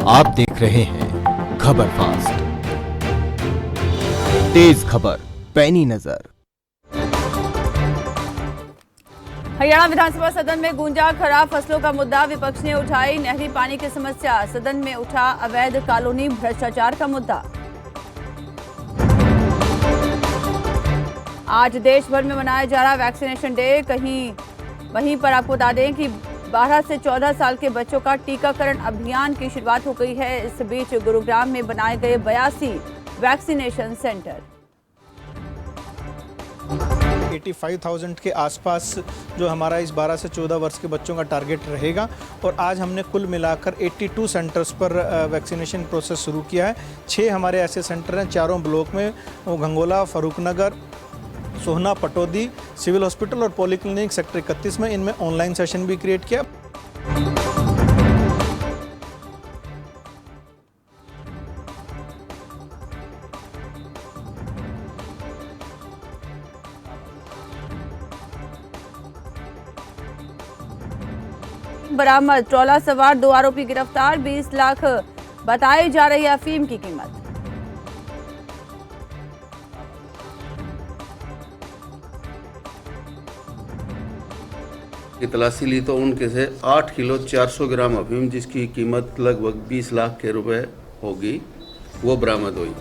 आप देख रहे हैं खबर फास्ट, तेज खबर, पैनी नजर। हरियाणा विधानसभा सदन में गूंजा खराब फसलों का मुद्दा। विपक्ष ने उठाई नहरी पानी की समस्या। सदन में उठा अवैध कॉलोनी भ्रष्टाचार का मुद्दा। आज देश भर में मनाया जा रहा वैक्सीनेशन डे। वहीं पर आपको बता दें कि 12 से 14 साल के बच्चों का टीकाकरण अभियान की शुरुआत हो गई है। इस बीच गुरुग्राम में बनाए गए 82 वैक्सीनेशन सेंटर। 85,000 के आसपास जो हमारा इस 12 से 14 वर्ष के बच्चों का टारगेट रहेगा और आज हमने कुल मिलाकर 82 सेंटर्स पर वैक्सीनेशन प्रोसेस शुरू किया है। 6 हमारे ऐसे सेंटर हैं चारों ब्लॉक में, वो गंगोला, फरूखनगर, सोहना, पटौदी, सिविल हॉस्पिटल और पॉलीक्लिनिक सेक्टर 31 में। इनमें ऑनलाइन सेशन भी क्रिएट किया। बरामद ट्रॉला सवार 2 आरोपी गिरफ्तार। 20 लाख बताई जा रही है अफीम की कीमत। की तलाशी ली तो उनके से 8 किलो 400 ग्राम अफीम, जिसकी कीमत लगभग 20 लाख के रुपए होगी, वो बरामद हुई।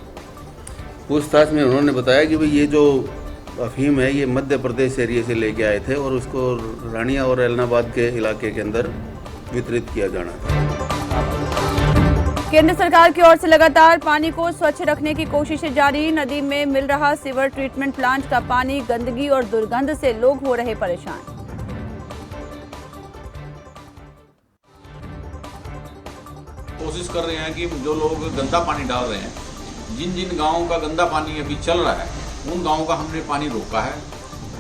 पूछताछ में उन्होंने बताया कि भाई ये जो अफीम है ये मध्य प्रदेश एरिया से लेके आए थे और उसको रानिया और एलनाबाद के इलाके के अंदर वितरित किया जाना था। केंद्र सरकार की ओर से लगातार पानी को स्वच्छ रखने की कोशिशें जारी। नदी में मिल रहा सीवर ट्रीटमेंट प्लांट का पानी गंदगी और दुर्गंध से लोग हो रहे परेशान। कोशिश कर रहे हैं कि जो लोग गंदा पानी डाल रहे हैं, जिन जिन गांवों का गंदा पानी अभी चल रहा है, उन गांवों का हमने पानी रोका है।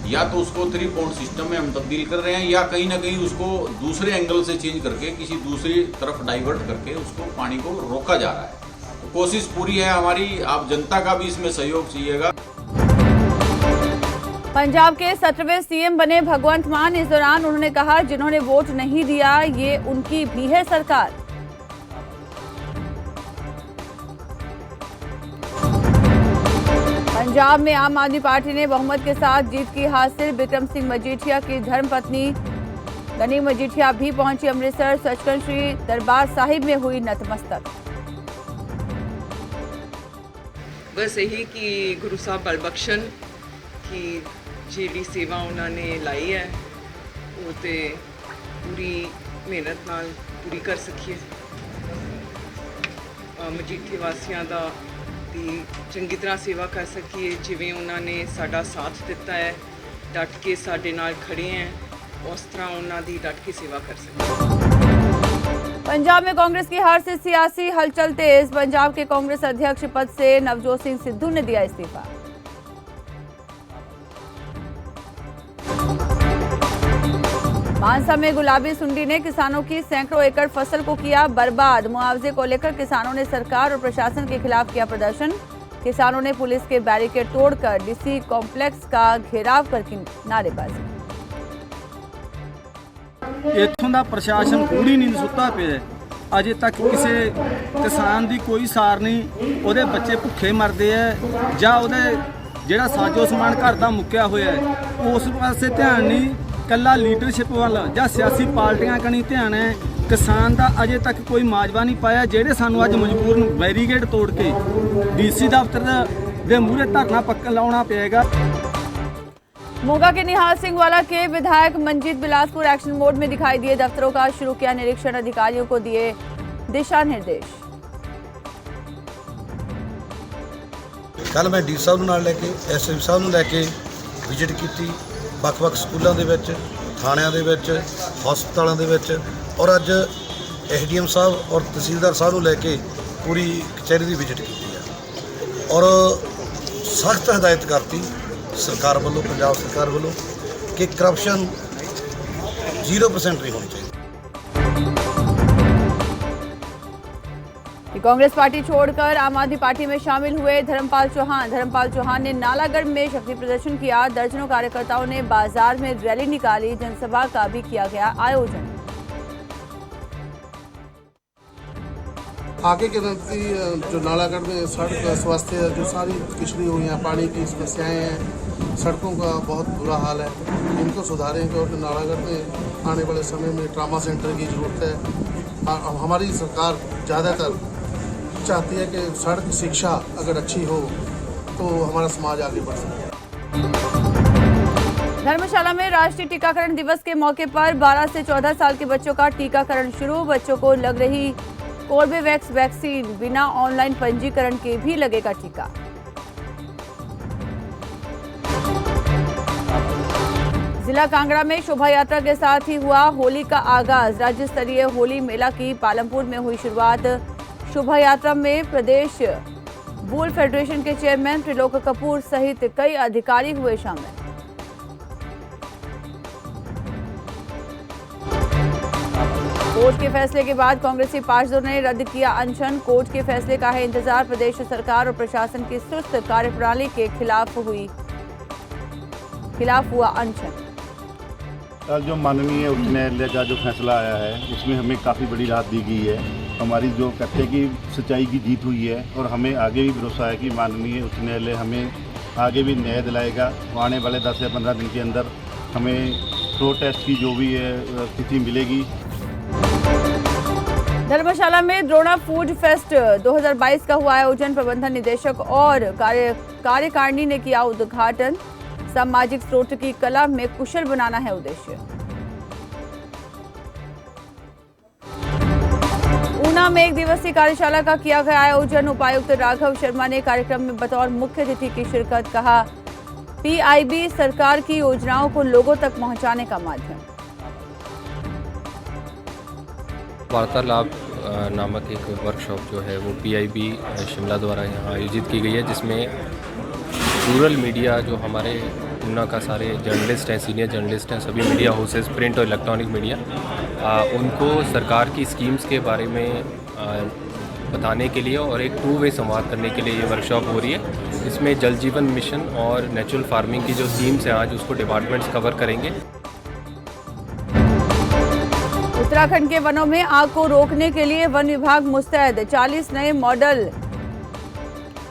या तो उसको 3 पॉइंट सिस्टम में हम तब्दील कर रहे हैं या कहीं ना कहीं उसको दूसरे एंगल से चेंज करके किसी दूसरी तरफ डाइवर्ट करके उसको पानी को रोका जा रहा है। तो कोशिश पूरी है हमारी, आप जनता का भी इसमें सहयोग चाहिएगा। पंजाब के 17वें सीएम बने भगवंत मान। इस दौरान उन्होंने कहा, जिन्होंने वोट नहीं दिया ये उनकी भी है सरकार। पंजाब में आम आदमी पार्टी ने बहुमत के साथ जीत की हासिल। बिक्रम सिंह मजीठिया की धर्मपत्नी गनी मजीठिया भी पहुंची अमृतसर। सचखंड श्री दरबार साहिब में हुई नतमस्तक। बस यही कि गुरु साहब बलबख्शन की ਜਿਹੜੀ सेवा उन्होंने लाई है वो तो पूरी मेहनत नाल पूरी कर सकीए। मजीठे वासियों का ਦੀ ਚੰਗੀ ਤਰ੍ਹਾਂ ਸੇਵਾ ਕਰ ਸਕੀਏ। ਜਿਵੇਂ ਉਹਨਾਂ ਨੇ ਸਾਡਾ ਸਾਥ ਦਿੱਤਾ ਹੈ, ਡਟ ਕੇ ਸਾਡੇ ਨਾਲ ਖੜੇ ਹੈ, उस तरह ਉਹਨਾਂ ਦੀ डट के सेवा कर सकते। पंजाब में कांग्रेस की हार से सियासी हलचल तेज। पंजाब के कांग्रेस अध्यक्ष पद से नवजोत सिंह सिद्धू ने दिया इस्तीफा। मानसा में गुलाबी सुंडी ने किसानों की सैकड़ों एकड़ फसल को किया बर्बाद। मुआवजे को लेकर किसानों ने सरकार और प्रशासन के खिलाफ किया प्रदर्शन। किसानों ने पुलिस के बैरिकेड तोड़कर डीसी कॉम्प्लेक्स का घेराव कर की नारेबाजी। इत्थों का प्रशासन पूरी नींद सुता पिया। अजे तक किसी किसान की कोई सार नहीं। उहदे बच्चे भुखे मरदे है जां उहदे जिहड़ा साजो समान घर का मुक्या होया है उस पासे ध्यान नहीं। कला लीडरशिप वाल या सियासी पार्टियां कनी ध्यान है। किसान का अजे तक कोई माजवा नहीं पाया। जेडे सानू अज मजबूरन बैरीगेड तोड़ के डीसी दफ्तर दे मूहरे धरना पक्का लाउणा पेगा। मोगा के निहाल सिंह वाला के विधायक मंजीत बिलासपुर एक्शन मोड में दिखाई दिए। दफ्तरों का शुरू किया निरीक्षण। अधिकारियों को दिए दिशा निर्देश। कल मैं डी साहब नाल लैके एसएसपी साहब नूं लैके विजिट की ਵੱਖ-ਵੱਖ ਸਕੂਲਾਂ ਦੇ ਵਿੱਚ, ਥਾਣਿਆਂ ਦੇ ਵਿੱਚ, ਹਸਪਤਾਲਾਂ ਦੇ ਵਿੱਚ ਔਰ ਅੱਜ ਐਸਡੀਐਮ ਸਾਹਿਬ ਔਰ ਤਹਿਸੀਲਦਾਰ ਸਾਹਿਬ ਨੂੰ ਲੈ ਕੇ ਪੂਰੀ ਕਚਹਿਰੀ ਦੀ ਵਿਜ਼ਿਟ ਕੀਤੀ ਹੈ ਔਰ ਸਖਤ ਹਦਾਇਤ ਕਰਤੀ ਸਰਕਾਰ ਵੱਲੋਂ, ਪੰਜਾਬ ਸਰਕਾਰ ਵੱਲੋਂ ਕਿ ਕਰਪਸ਼ਨ 0% ਨਹੀਂ ਹੋਣੀ ਚਾਹੀਦੀ। कांग्रेस पार्टी छोड़कर आम आदमी पार्टी में शामिल हुए धर्मपाल चौहान। धर्मपाल चौहान ने नालागढ़ में शक्ति प्रदर्शन किया। दर्जनों कार्यकर्ताओं ने बाजार में रैली निकाली। जनसभा का भी किया गया आयोजन। आगे के नदी जो नालागढ़ में सड़क स्वास्थ्य जो सारी पिछड़ी हुई हैं, पानी की समस्याएं हैं, सड़कों का बहुत बुरा हाल है, इनको सुधारेंगे और नालागढ़ में आने वाले समय में ट्रामा सेंटर की ज़रूरत है। हमारी सरकार ज़्यादातर चाहती है कि सड़क शिक्षा अगर अच्छी हो तो हमारा समाज आगे बढ़ सके। धर्मशाला में राष्ट्रीय टीकाकरण दिवस के मौके पर 12 से 14 साल के बच्चों का टीकाकरण शुरू। बच्चों को लग रही कोर्बेवैक्स वैक्सीन, बिना ऑनलाइन पंजीकरण के भी लगेगा टीका। जिला कांगड़ा में शोभा यात्रा के साथ ही हुआ होली का आगाज। राज्य स्तरीय होली मेला की पालमपुर में हुई शुरुआत। शोभा यात्रा में प्रदेश बुल फेडरेशन के चेयरमैन त्रिलोक कपूर सहित कई अधिकारी हुए शामिल। कोर्ट के फैसले के बाद कांग्रेसी पार्षदों ने रद्द किया अनशन। कोर्ट के फैसले का है इंतजार। प्रदेश सरकार और प्रशासन की सुस्त कार्यप्रणाली के खिलाफ हुआ अनशन। कल जो माननीय उच्च न्यायालय का जो फैसला आया है उसमें हमें काफ़ी बड़ी राहत दी गई है। हमारी जो कहते हैं कि सच्चाई की जीत हुई है और हमें आगे भी भरोसा है कि माननीय उच्च न्यायालय हमें आगे भी न्याय दिलाएगा। आने वाले 10 से 15 दिन के अंदर हमें प्रोटेस्ट की जो भी है स्थिति मिलेगी। धर्मशाला में द्रोणा फूड फेस्ट 2022 का हुआ आयोजन। प्रबंधन निदेशक और कार्यकारिणी ने किया उद्घाटन। सामाजिक स्रोत की कला में कुशल बनाना है उद्देश्य। ऊना में एक दिवसीय कार्यशाला का किया गया आयोजन। उपायुक्त राघव शर्मा ने कार्यक्रम में बतौर मुख्य अतिथि की शिरकत। कहा, पीआईबी सरकार की योजनाओं को लोगों तक पहुंचाने का माध्यम। वार्तालाप नामक एक वर्कशॉप जो है वो पीआईबी शिमला द्वारा यहाँ आयोजित की गई है, जिसमें रूरल मीडिया जो हमारे ऊना का सारे जर्नलिस्ट हैं, सीनियर जर्नलिस्ट हैं, सभी मीडिया हाउसेस, प्रिंट और इलेक्ट्रॉनिक मीडिया, उनको सरकार की स्कीम्स के बारे में बताने के लिए और एक 2 वे संवाद करने के लिए ये वर्कशॉप हो रही है। इसमें जल जीवन मिशन और नेचुरल फार्मिंग की जो थीम्स हैं आज उसको डिपार्टमेंट्स कवर करेंगे। उत्तराखंड के वनों में आग को रोकने के लिए वन विभाग मुस्तैद। 40 नए मॉडल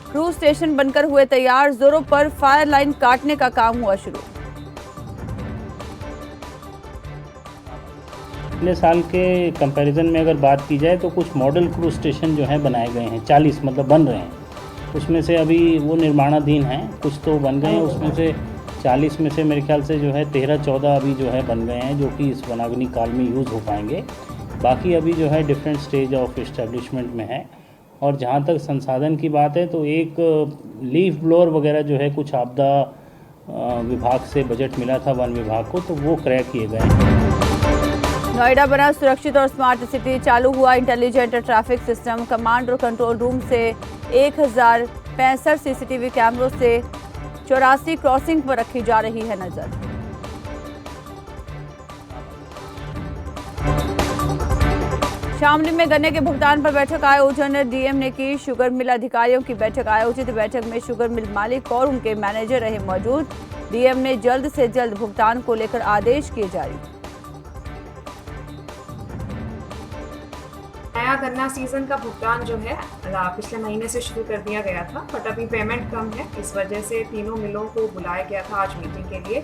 क्रूज स्टेशन बनकर हुए तैयार। जोरों पर फायर लाइन काटने का काम हुआ शुरू। पिछले साल के कंपैरिजन में अगर बात की जाए तो कुछ मॉडल क्रूज स्टेशन जो हैं बनाए गए हैं, 40 मतलब बन रहे हैं। उसमें से अभी वो निर्माणाधीन हैं, कुछ तो बन गए हैं। उसमें से 40 में से मेरे ख्याल से जो है 13-14 अभी जो है बन गए हैं, जो कि इस वनाग्नि काल में यूज़ हो पाएंगे। बाकी अभी जो है डिफरेंट स्टेज ऑफ इस्टेब्लिशमेंट में है। और जहाँ तक संसाधन की बात है तो एक लीफ ब्लोअर वगैरह जो है कुछ आपदा विभाग से बजट मिला था वन विभाग को, तो वो क्रय किए गए हैं। नोएडा बना सुरक्षित और स्मार्ट सिटी। चालू हुआ इंटेलिजेंट ट्रैफिक सिस्टम। कमांड और कंट्रोल रूम से 1065 सीसीटीवी कैमरों से 84 क्रॉसिंग पर रखी जा रही है नजर। शामली में गन्ने के भुगतान पर बैठक आयोजन। डीएम ने की शुगर मिल अधिकारियों की बैठक आयोजित। बैठक में शुगर मिल मालिक और उनके मैनेजर रहे मौजूद। डीएम ने जल्द से जल्द भुगतान को लेकर आदेश किए जारी। नया गन्ना सीजन का भुगतान जो है पिछले महीने से शुरू कर दिया गया था, बट अभी पेमेंट कम है। इस वजह से तीनों मिलों को बुलाया गया था आज मीटिंग के लिए।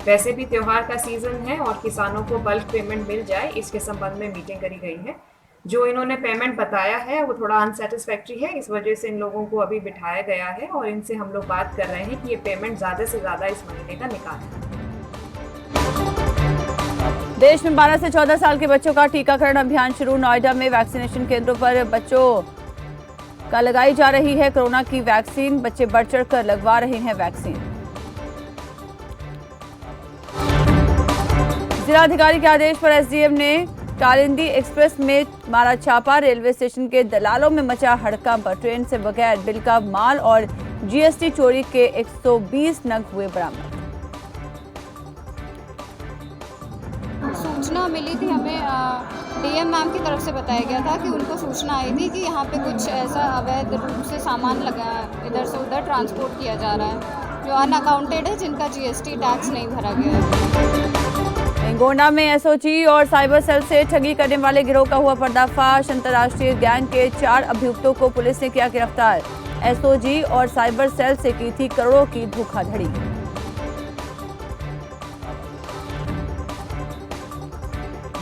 वैसे भी त्योहार का सीजन है और किसानों को बल्क पेमेंट मिल जाए, इसके संबंध में मीटिंग करी गई है। जो इन्होंने पेमेंट बताया है वो थोड़ा अनसेटिस्फैक्ट्री है, इस वजह से इन लोगों को अभी बिठाया गया है और इनसे हम लोग बात कर रहे हैं कि ये पेमेंट ज़्यादा से ज़्यादा इस महीने का निकालें। देश में 12 से 14 साल के बच्चों का टीकाकरण अभियान शुरू। नोएडा में वैक्सीनेशन केंद्रों पर बच्चों का लगाई जा रही है कोरोना की वैक्सीन। बच्चे बढ़ चढ़ कर लगवा रहे हैं वैक्सीन। जिलाधिकारी के आदेश पर एसडीएम ने कालिंदी एक्सप्रेस में मारा छापा। रेलवे स्टेशन के दलालों में मचा हड़कंप। ट्रेन से बगैर बिल का माल और जीएसटी चोरी के 120 नग हुए बरामद। सूचना मिली थी हमें, डीएम मैम की तरफ से बताया गया था कि उनको सूचना आई थी कि यहाँ पे कुछ ऐसा अवैध रूप से सामान लगा है, इधर से उधर ट्रांसपोर्ट किया जा रहा है, जो अनअकाउंटेड है, जिनका जीएसटी टैक्स नहीं भरा गया है। वहीं गोंडा में एसओजी और साइबर सेल से ठगी करने वाले गिरोह का हुआ पर्दाफाश। अंतर्राष्ट्रीय गैंग के 4 अभियुक्तों को पुलिस ने किया गिरफ्तार। एसओजी और साइबर सेल से की थी करोड़ों की धोखाधड़ी।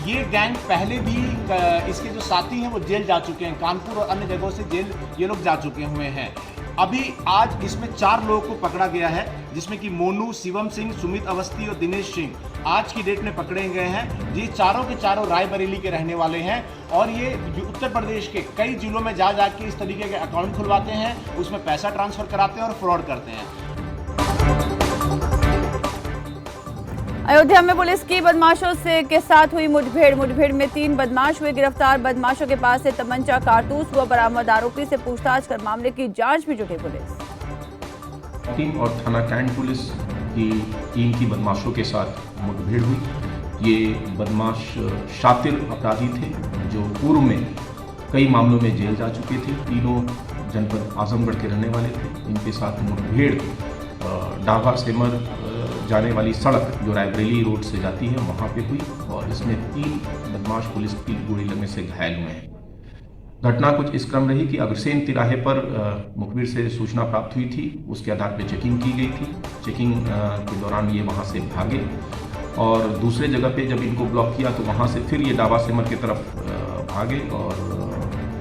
ये गैंग पहले भी इसके जो साथी हैं वो जेल जा चुके हैं, कानपुर और अन्य जगहों से जेल ये लोग जा चुके हुए हैं। अभी आज इसमें 4 लोगों को पकड़ा गया है, जिसमें कि मोनू, शिवम सिंह, सुमित अवस्थी और दिनेश सिंह आज की डेट में पकड़े गए हैं। ये चारों के चारों रायबरेली के रहने वाले हैं और ये उत्तर प्रदेश के कई जिलों में जा के इस तरीके के अकाउंट खुलवाते हैं, उसमें पैसा ट्रांसफर कराते हैं और फ्रॉड करते हैं। अयोध्या में पुलिस की बदमाशों के साथ हुई मुठभेड़ में 3 बदमाश हुए गिरफ्तार। बदमाशों के पास से तमंचा, कारतूस हुआ बरामद। आरोपी से पूछताछ कर मामले की जांच में जुटी पुलिस। टीम और थाना कैंट पुलिस की टीम की बदमाशों के साथ मुठभेड़ हुई। ये बदमाश शातिर अपराधी थे जो पूर्व में कई मामलों में जेल जा चुके थे। तीनों जनपद आजमगढ़ के रहने वाले थे। इनके साथ मुठभेड़ डाभा सेमर जाने वाली सड़क जो रायबरेली रोड से जाती है वहाँ पे हुई और इसमें 3 बदमाश पुलिस की गोली लगने से घायल हुए हैं। घटना कुछ इस क्रम रही कि अग्रसेन तिराहे पर मुखबिर से सूचना प्राप्त हुई थी, उसके आधार पर चेकिंग की गई थी। चेकिंग के दौरान ये वहाँ से भागे और दूसरे जगह पे जब इनको ब्लॉक किया तो वहाँ से फिर ये डाबा सेमर की तरफ भागे और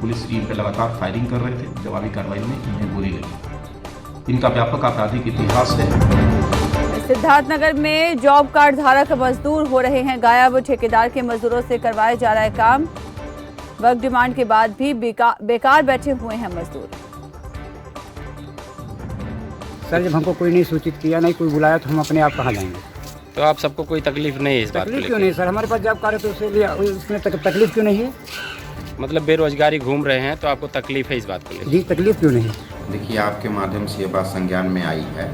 पुलिस टीम पे लगातार फायरिंग कर रहे थे। जवाबी कार्रवाई में इन्हें गोली लगी। इनका व्यापक आपराधिक इतिहास है। सिद्धार्थनगर में जॉब कार्ड धारक मजदूर हो रहे हैं गायब। ठेकेदार के मजदूरों से करवाया जा रहा है काम। वर्क डिमांड के बाद भी बेकार बैठे हुए हैं मजदूर। सर जब हमको कोई नहीं सूचित किया, नहीं कोई बुलाया तो हम अपने आप कहाँ जाएंगे। तो आप सबको कोई तकलीफ नहीं है इस बात को लेकर? तकलीफ क्यों नहीं सर, हमारे पास जॉब कार्ड है तो उसमें तकलीफ क्यों नहीं है। मतलब बेरोजगारी घूम रहे हैं तो आपको तकलीफ है इस बात को लेकर? जी तकलीफ क्यों नहीं। देखिए आपके माध्यम से ये बात संज्ञान में आई है,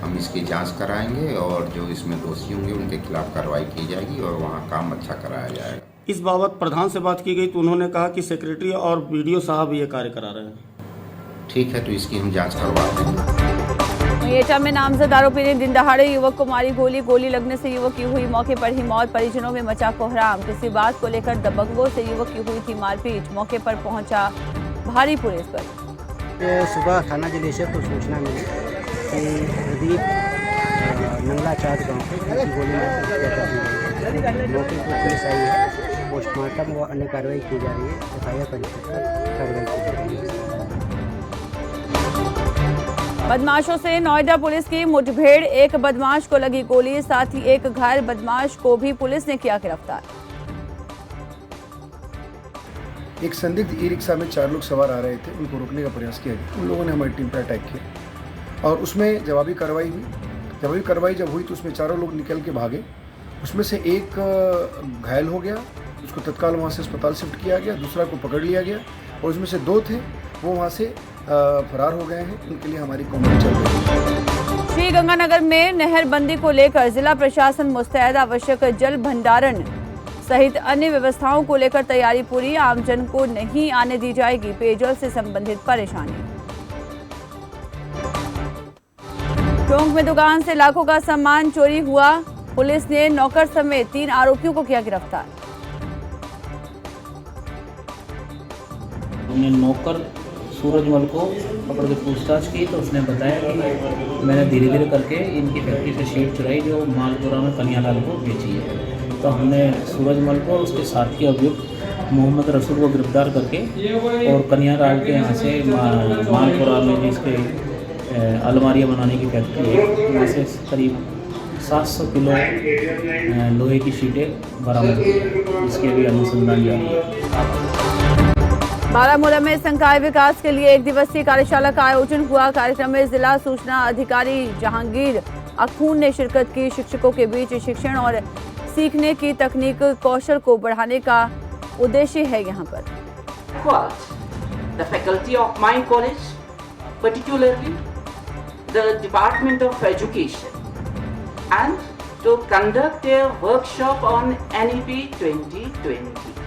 हम इसकी जांच कराएंगे और जो इसमें दोषी होंगे उनके खिलाफ कार्रवाई की जाएगी और वहाँ काम अच्छा कराया जाएगा। इस बाबत प्रधान से बात की गई तो उन्होंने कहा कि सेक्रेटरी और बीडीओ साहब ये कार्य करा रहे हैं। ठीक है, तो इसकी हम जांच करवाते हैं। एटा में नामजद आरोपी ने दिन दहाड़े युवक को मारी गोली लगने से युवक की हुई मौके पर ही मौत। परिजनों में मचा कोहराम। किसी बात को लेकर दबंगों से युवक की हुई थी मारपीट। मौके पर पहुंचा भारी पुलिस बल। सुबह थाना जिले को सूचना मिली कि प्रदीप नंगलाचाँद गाँव की गोली मौके पर पुलिस आई है। पोस्टमार्टम व अन्य कार्रवाई की जा रही है। FIR पंजीकृत कर कार्रवाई की जा रही है। बदमाशों से नोएडा पुलिस की मुठभेड़। 1 बदमाश को लगी गोली, साथ ही 1 घायल बदमाश को भी पुलिस ने किया गिरफ्तार। एक संदिग्ध ई रिक्शा में 4 लोग सवार आ रहे थे, उनको रोकने का प्रयास किया गया। उन लोगों ने हमारी टीम पर अटैक किया और उसमें जवाबी कार्रवाई हुई। जवाबी कार्रवाई जब हुई तो उसमें 4 लोग निकल के भागे। उसमें से एक घायल हो गया, उसको तत्काल वहाँ से अस्पताल शिफ्ट किया गया। दूसरा को पकड़ लिया गया और उसमें से 2 थे वो वहाँ से फरार हो गए हैं। उनके लिए हमारी कॉम्प्लेन चल रही है। श्रीगंगानगर में नहरबंदी को लेकर जिला प्रशासन मुस्तैद। आवश्यक जल भंडारण सहित अन्य व्यवस्थाओं को लेकर तैयारी पूरी। आमजन को नहीं आने दी जाएगी पेयजल से संबंधित परेशानी। टोंक में दुकान से लाखों का सामान चोरी हुआ। पुलिस ने नौकर समेत 3 आरोपियों को किया गिरफ्तार। हमने नौकर सूरजमल को पकड़ के पूछताछ की तो उसने बताया कि मैंने धीरे धीरे करके इनकी फैक्ट्री से शीट चुराई जो मालपुरा में कन्यालाल को बेची है। तो हमने सूरजमल को उसके साथी अभियुक्त मोहम्मद रसूल को गिरफ्तार करके और कन्यालाल के यहाँ से मालपुरा में जिसके अलमारियाँ बनाने की फैक्ट्री है वहाँ से करीब 700 किलो लोहे की शीटें बरामद हुई है, जिसके भी अनुसंधान जारी है। बारामूला में संकाय विकास के लिए 1 दिवसीय कार्यशाला का आयोजन हुआ। कार्यक्रम में जिला सूचना अधिकारी जहांगीर अखून ने शिरकत की। शिक्षकों के बीच शिक्षण और सीखने की तकनीक कौशल को बढ़ाने का उद्देश्य है। यहाँ पर the faculty of my college, particularly the Department of Education, and to conduct a workshop on NEP 2020.